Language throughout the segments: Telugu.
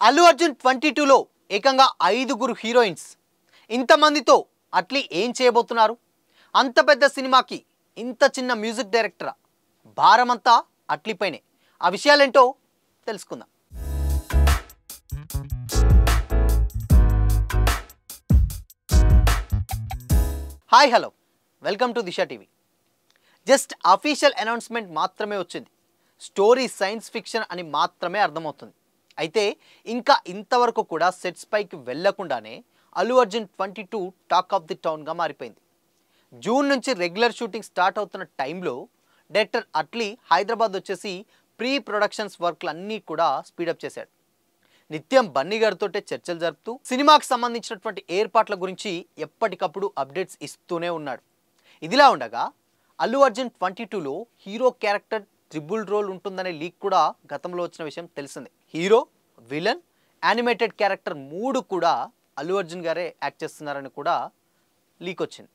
అల్లు అర్జున్ 22లో ఏకంగా 5గురు హీరోయిన్స్. ఇంతమందితో అట్లీ ఏం చేయబోతున్నారు? అంత పెద్ద సినిమాకి ఇంత చిన్న మ్యూజిక్ డైరెక్టరా? భారమంతా అట్లీపైనే. ఆ విషయాలేంటో తెలుసుకుందాం. Hi hello, welcome to Disha TV. Just official announcement మాత్రమే వచ్చింది. స్టోరీ సైన్స్ ఫిక్షన్ అని మాత్రమే అర్థమవుతుంది. అయితే ఇంకా ఇంతవరకు కూడా సెట్స్ పైకి వెళ్లకుండానే Allu Arjun 22 talk of the టౌన్గా మారిపోయింది. జూన్ నుంచి రెగ్యులర్ షూటింగ్ స్టార్ట్ అవుతున్న టైంలో డైరెక్టర్ అట్లీ హైదరాబాద్ వచ్చేసి ప్రీ ప్రొడక్షన్స్ వర్క్లు అన్నీ కూడా స్పీడప్ చేశాడు. నిత్యం బన్నీ గారితోటే చర్చలు జరుపుతూ సినిమాకి సంబంధించినటువంటి ఏర్పాట్ల గురించి ఎప్పటికప్పుడు అప్డేట్స్ ఇస్తూనే ఉన్నాడు. ఇదిలా ఉండగా అల్లు అర్జున్ 22లో హీరో క్యారెక్టర్ ట్రిపుల్ రోల్ ఉంటుందనే లీక్ కూడా గతంలో వచ్చిన విషయం తెలిసిందే. హీరో, విలన్, యానిమేటెడ్ క్యారెక్టర్ 3 కూడా అల్లు అర్జున్ గారే యాక్ట్ చేస్తున్నారని కూడా లీక్ వచ్చింది.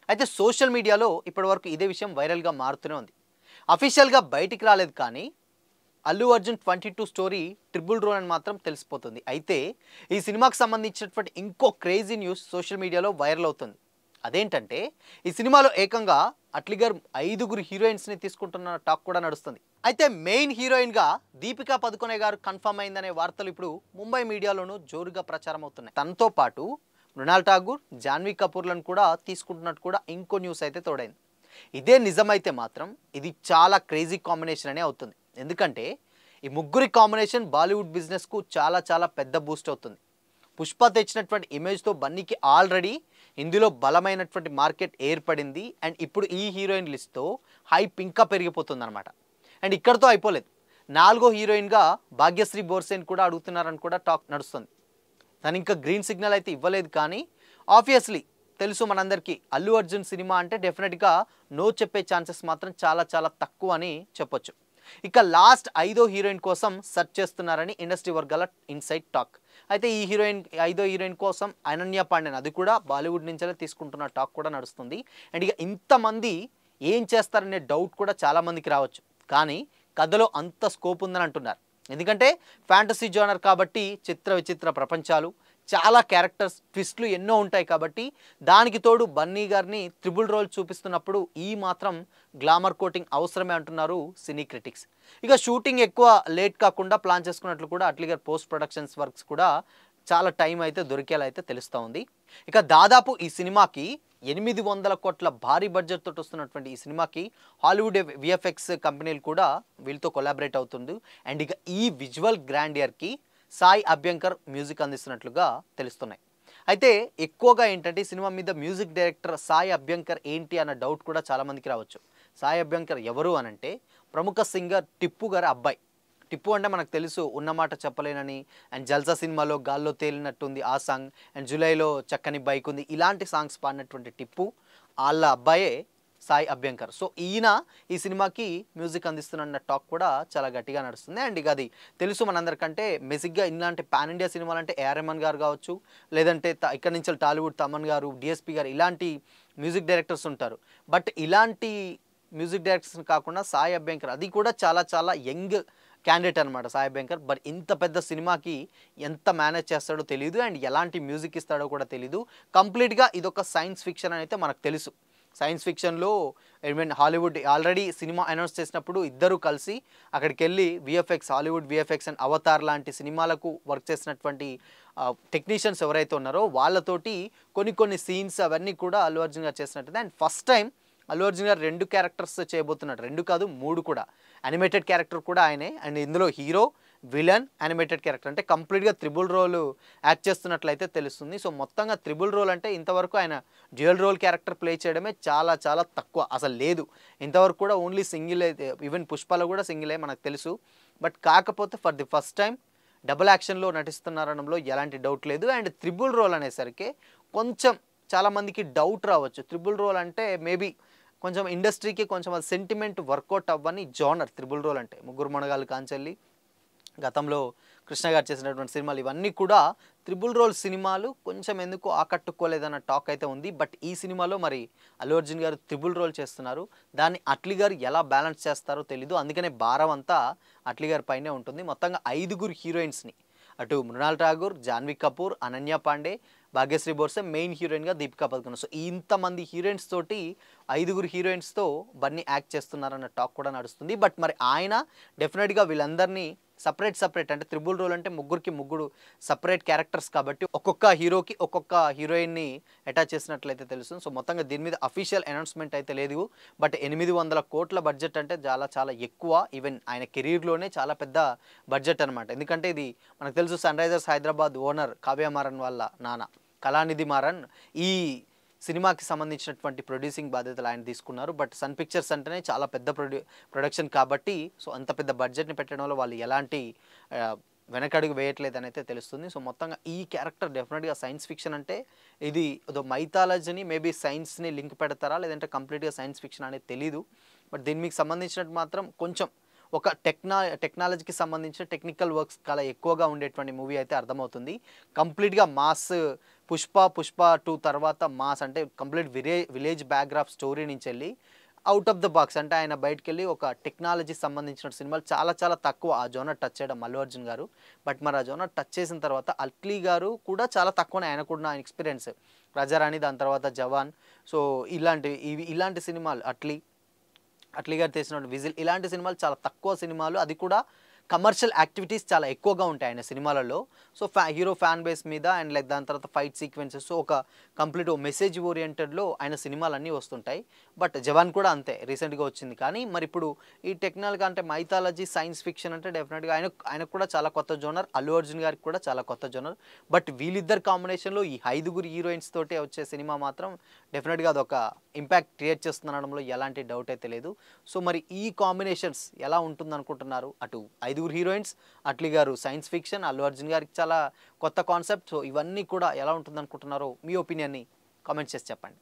అయితే సోషల్ మీడియాలో ఇప్పటివరకు ఇదే విషయం వైరల్గా మారుతూనే ఉంది. అఫీషియల్గా బయటికి రాలేదు, కానీ Allu Arjun 22 story triple role అని మాత్రం తెలిసిపోతుంది. అయితే ఈ సినిమాకి సంబంధించినటువంటి ఇంకో క్రేజీ న్యూస్ సోషల్ మీడియాలో వైరల్ అవుతుంది. అదేంటంటే ఈ సినిమాలో ఏకంగా అట్లీ గారు 5గురు హీరోయిన్స్ని తీసుకుంటున్న టాక్ కూడా నడుస్తుంది. అయితే మెయిన్ హీరోయిన్గా దీపికా పదుకొనే గారు కన్ఫర్మ్ అయిందనే వార్తలు ఇప్పుడు ముంబై మీడియాలోనూ జోరుగా ప్రచారం అవుతున్నాయి. తనతో పాటు మృణాల్ ఠాగూర్, జాన్వీ కపూర్లను కూడా తీసుకుంటున్నట్టు కూడా ఇంకో న్యూస్ అయితే తోడైంది. ఇదే నిజమైతే మాత్రం ఇది చాలా క్రేజీ కాంబినేషన్ అనే అవుతుంది. ఎందుకంటే ఈ ముగ్గురి కాంబినేషన్ బాలీవుడ్ బిజినెస్కు చాలా చాలా పెద్ద బూస్ట్ అవుతుంది. పుష్ప తెచ్చినటువంటి ఇమేజ్తో బన్నీకి ఆల్రెడీ ఇందులో బలమైనటువంటి మార్కెట్ ఏర్పడింది. అండ్ ఇప్పుడు ఈ హీరోయిన్ లిస్ట్తో హైప్ ఇంకా పెరిగిపోతుంది అనమాట. అండ్ ఇక్కడితో అయిపోలేదు, 4వ హీరోయిన్గా భాగ్యశ్రీ బోర్సేన్ కూడా అడుగుతున్నారని కూడా టాక్ నడుస్తుంది. తను ఇంకా గ్రీన్ సిగ్నల్ అయితే ఇవ్వలేదు, కానీ ఆబ్వియస్లీ తెలుసు మనందరికీ అల్లు అర్జున్ సినిమా అంటే డెఫినెట్గా నో చెప్పే ఛాన్సెస్ మాత్రం చాలా చాలా తక్కువ అని చెప్పొచ్చు. ఇక లాస్ట్ 5వ హీరోయిన్ కోసం సెర్చ్ చేస్తున్నారని ఇండస్ట్రీ వర్గాల ఇన్సైడ్ టాక్. అయితే ఈ 5వ హీరోయిన్ కోసం అనన్య పాండేన్, అది కూడా బాలీవుడ్ నుంచే తీసుకుంటున్న టాక్ కూడా నడుస్తుంది. అండ్ ఇక ఇంతమంది ఏం చేస్తారనే డౌట్ కూడా చాలామందికి రావచ్చు, కానీ కథలో అంత స్కోప్ ఉందని అంటున్నారు. ఎందుకంటే ఫ్యాంటసీ జోనర్ కాబట్టి చిత్ర విచిత్ర ప్రపంచాలు, చాలా క్యారెక్టర్స్, ట్విస్ట్లు ఎన్నో ఉంటాయి. కాబట్టి దానికి తోడు బన్నీ గారిని ట్రిపుల్ రోల్ చూపిస్తున్నప్పుడు ఈ మాత్రం గ్లామర్ కోటింగ్ అవసరమే అంటున్నారు సినీ క్రిటిక్స్. ఇక షూటింగ్ ఎక్కువ లేట్ కాకుండా ప్లాన్ చేసుకున్నట్లు కూడా అట్లీ గారు పోస్ట్ ప్రొడక్షన్స్ వర్క్స్ కూడా చాలా టైం అయితే దొరికేలా అయితే తెలుస్తూ ఉంది. ఇక దాదాపు ఈ సినిమాకి 800 కోట్ల భారీ బడ్జెట్ తోటి వస్తున్నటువంటి ఈ సినిమాకి హాలీవుడ్ విఎఫ్ఎక్స్ కంపెనీలు కూడా వీళ్ళతో కొలాబరేట్ అవుతుంది. అండ్ ఇక ఈ విజువల్ గ్రాండియర్కి సాయి అభ్యంకర్ మ్యూజిక్ అందిస్తున్నట్లుగా తెలుస్తున్నాయి. అయితే ఎక్కువగా ఏంటంటే ఈ సినిమా మీద మ్యూజిక్ డైరెక్టర్ సాయి అభ్యంకర్ ఏంటి అన్న డౌట్ కూడా చాలామందికి రావచ్చు. సాయి అభ్యంకర్ ఎవరు అనంటే ప్రముఖ సింగర్ టిప్పు గారి అబ్బాయి. టిప్పు అంటే మనకు తెలుసు ఉన్నమాట చెప్పలేనని, అండ్ జల్సా సినిమాలో గాల్లో తేలినట్టుంది ఆ సాంగ్, అండ్ జూలైలో చక్కని బైక్ ఉంది, ఇలాంటి సాంగ్స్ పాడినటువంటి టిప్పు వాళ్ళ అబ్బాయే సాయి అభ్యంకర్. సో ఈయన ఈ సినిమాకి మ్యూజిక్ అందిస్తున్న టాక్ కూడా చాలా గట్టిగా నడుస్తుంది. అండ్ ఇక అది తెలుసు మనందరికంటే బేసిక్గా ఇలాంటి పాన్ ఇండియా సినిమాలు అంటే ఏఆర్ రెహమాన్ గారు కావచ్చు, లేదంటే ఇక్కడి నుంచి టాలీవుడ్ తమన్ గారు, డిఎస్పి గారు, ఇలాంటి మ్యూజిక్ డైరెక్టర్స్ ఉంటారు. బట్ ఇలాంటి మ్యూజిక్ డైరెక్టర్స్ కాకుండా సాయి అభ్యంకర్, అది కూడా చాలా చాలా యంగ్ క్యాండిడేట్ అనమాట సాయి అభ్యంకర్. బట్ ఇంత పెద్ద సినిమాకి ఎంత మేనేజ్ చేస్తాడో తెలియదు, అండ్ ఎలాంటి మ్యూజిక్ ఇస్తాడో కూడా తెలియదు. కంప్లీట్గా ఇదొక సైన్స్ ఫిక్షన్ అని అయితే మనకు తెలుసు. సైన్స్ ఫిక్షన్లో హాలీవుడ్ ఆల్రెడీ సినిమా అనౌన్స్ చేసినప్పుడు ఇద్దరు కలిసి అక్కడికి వెళ్ళి VFX, Hollywood VFX and Avatar లాంటి సినిమాలకు వర్క్ చేసినటువంటి టెక్నీషియన్స్ ఎవరైతే ఉన్నారో వాళ్ళతోటి కొన్ని సీన్స్ అవన్నీ కూడా అల్లు అర్జున్ గారు చేసినట్టుంది. And first time Allu Arjun garu 2 characters చేయబోతున్నాడు. 2 కాదు 3 కూడా. యానిమేటెడ్ క్యారెక్టర్ కూడా ఆయనే, అండ్ ఇందులో హీరో, విలన్, యానిమేటెడ్ క్యారెక్టర్ అంటే కంప్లీట్గా త్రిబుల్ రోల్ యాక్ట్ చేస్తున్నట్లయితే తెలుస్తుంది. సో మొత్తంగా త్రిబుల్ రోల్ అంటే ఇంతవరకు ఆయన డ్యూయల్ రోల్ క్యారెక్టర్ ప్లే చేయడమే చాలా చాలా తక్కువ, అసలు లేదు ఇంతవరకు కూడా. ఓన్లీ సింగిల్, ఈవెన్ పుష్పలో కూడా సింగిలే మనకు తెలుసు. బట్ కాకపోతే for the first time double యాక్షన్లో నటిస్తున్నారనడంలో ఎలాంటి డౌట్ లేదు. అండ్ త్రిబుల్ రోల్ అనేసరికి కొంచెం చాలామందికి డౌట్ రావచ్చు. త్రిబుల్ రోల్ అంటే మేబీ కొంచెం ఇండస్ట్రీకి కొంచెం అది సెంటిమెంట్ వర్కౌట్ అవ్వని జోనర్ త్రిబుల్ రోల్ అంటే. ముగ్గురు మనగాళ్ళు కాంచెల్లి, గతంలో కృష్ణ గారు చేసినటువంటి సినిమాలు, ఇవన్నీ కూడా త్రిబుల్ రోల్ సినిమాలు కొంచెం ఎందుకు ఆకట్టుకోలేదన్న టాక్ అయితే ఉంది. బట్ ఈ సినిమాలో మరి అల్లు అర్జున్ గారు త్రిబుల్ రోల్ చేస్తున్నారు. దాన్ని అట్లీ గారు ఎలా బ్యాలెన్స్ చేస్తారో తెలీదు. అందుకనే భారం అంతా అట్లీ గారి పైనే ఉంటుంది. మొత్తంగా 5గురు హీరోయిన్స్ని అటు మృణాల్ ఠాగూర్, జాన్వీ కపూర్, అనన్య పాండే, భాగ్యశ్రీ బోర్సే, మెయిన్ హీరోయిన్గా దీపికా పదుకొనే. సో ఇంతమంది హీరోయిన్స్ తోటి 5గురు హీరోయిన్స్తో బన్నీ యాక్ట్ చేస్తున్నారన్న టాక్ కూడా నడుస్తుంది. బట్ మరి ఆయన డెఫినెట్గా వీళ్ళందరినీ సపరేట్ అంటే త్రిబుల్ రోల్ అంటే ముగ్గురికి ముగ్గురు సపరేట్ క్యారెక్టర్స్ కాబట్టి ఒక్కొక్క హీరోకి ఒక్కొక్క హీరోయిన్ని అటాచ్ చేసినట్లయితే తెలుస్తుంది. సో మొత్తంగా దీని మీద అఫీషియల్ అనౌన్స్మెంట్ అయితే లేదు. బట్ 800 కోట్ల బడ్జెట్ అంటే చాలా ఎక్కువ. ఈవెన్ ఆయన కెరీర్లోనే చాలా పెద్ద బడ్జెట్ అనమాట. ఎందుకంటే ఇది మనకు తెలుసు, Sunrisers Hyderabad owner Kavya Maran వాళ్ళ నాన్న కళానిధి మారన్ ఈ సినిమాకి సంబంధించినటువంటి ప్రొడ్యూసింగ్ బాధ్యతలు ఆయన తీసుకున్నారు. బట్ సన్ పిక్చర్స్ అంటేనే చాలా పెద్ద ప్రొడక్షన్ కాబట్టి సో అంత పెద్ద బడ్జెట్ని పెట్టడంలో వాళ్ళు ఎలాంటి వెనకడుగు వేయట్లేదని అయితే తెలుస్తుంది. సో మొత్తంగా ఈ క్యారెక్టర్ డెఫినెట్గా సైన్స్ ఫిక్షన్ అంటే ఇది ఏదో మైథాలజీని మేబీ సైన్స్ని లింక్ పెడతారా లేదంటే కంప్లీట్గా సైన్స్ ఫిక్షన్ అనేది తెలీదు. బట్ దీనికి సంబంధించినట్టు మాత్రం కొంచెం ఒక టెక్నాలజీకి సంబంధించిన టెక్నికల్ వర్క్స్ చాలా ఎక్కువగా ఉండేటువంటి మూవీ అయితే అర్థమవుతుంది. కంప్లీట్గా మాస్ పుష్ప 2 తర్వాత మాస్ అంటే కంప్లీట్ విలేజ్ బ్యాక్గ్రాఫ్ స్టోరీ నుంచి వెళ్ళి అవుట్ ఆఫ్ ద బాక్స్ అంటే ఆయన బయటకు వెళ్ళి ఒక టెక్నాలజీ సంబంధించిన సినిమాలు చాలా తక్కువ ఆ జోనర్ టచ్ చేయడం అల్లు అర్జున్ గారు. బట్ మరి ఆ జోనర్ టచ్ చేసిన తర్వాత అట్లీ గారు కూడా చాలా తక్కువనే, ఆయన కూడా ఆయన ఎక్స్పీరియన్స్ రాజారాణి, దాని తర్వాత జవాన్. సో ఇలాంటి సినిమాలు అట్లీ గారు తీసిన విజిల్, ఇలాంటి సినిమాలు చాలా తక్కువ సినిమాలు. అది కూడా కమర్షియల్ యాక్టివిటీస్ చాలా ఎక్కువగా ఉంటాయి ఆయన సినిమాలలో. సో హీరో ఫ్యాన్ బేస్ మీద అండ్ లైక్ దాని తర్వాత ఫైట్ సీక్వెన్సెస్ ఒక కంప్లీట్ మెసేజ్ ఓరియంటెడ్లో ఆయన సినిమాలు అన్నీ వస్తుంటాయి. బట్ జవాన్ కూడా అంతే రీసెంట్గా వచ్చింది. కానీ మరి ఇప్పుడు ఈ టెక్నాలజీ అంటే మైథాలజీ సైన్స్ ఫిక్షన్ అంటే డెఫినెట్గా ఆయనకు కూడా చాలా కొత్త జోనర్, అల్లు అర్జున్ గారికి కూడా చాలా కొత్త జోనర్. బట్ వీళ్ళిద్దరు కాంబినేషన్లో ఈ 5గురు హీరోయిన్స్ తోటే వచ్చే సినిమా మాత్రం డెఫినెట్గా అదొక ఇంపాక్ట్ క్రియేట్ చేస్తుందనడంలో ఎలాంటి డౌట్ అయితే లేదు. సో మరి ఈ కాంబినేషన్స్ ఎలా ఉంటుంది అనుకుంటున్నారు? అటు 5గురు హీరోయిన్స్, అట్లీ గారు సైన్స్ ఫిక్షన్, అల్లు అర్జున్ గారికి చాలా కొత్త కాన్సెప్ట్. సో ఇవన్నీ కూడా ఎలా ఉంటుంది అనుకుంటున్నారో మీ ఒపీనియన్ని కామెంట్ చేసి చెప్పండి.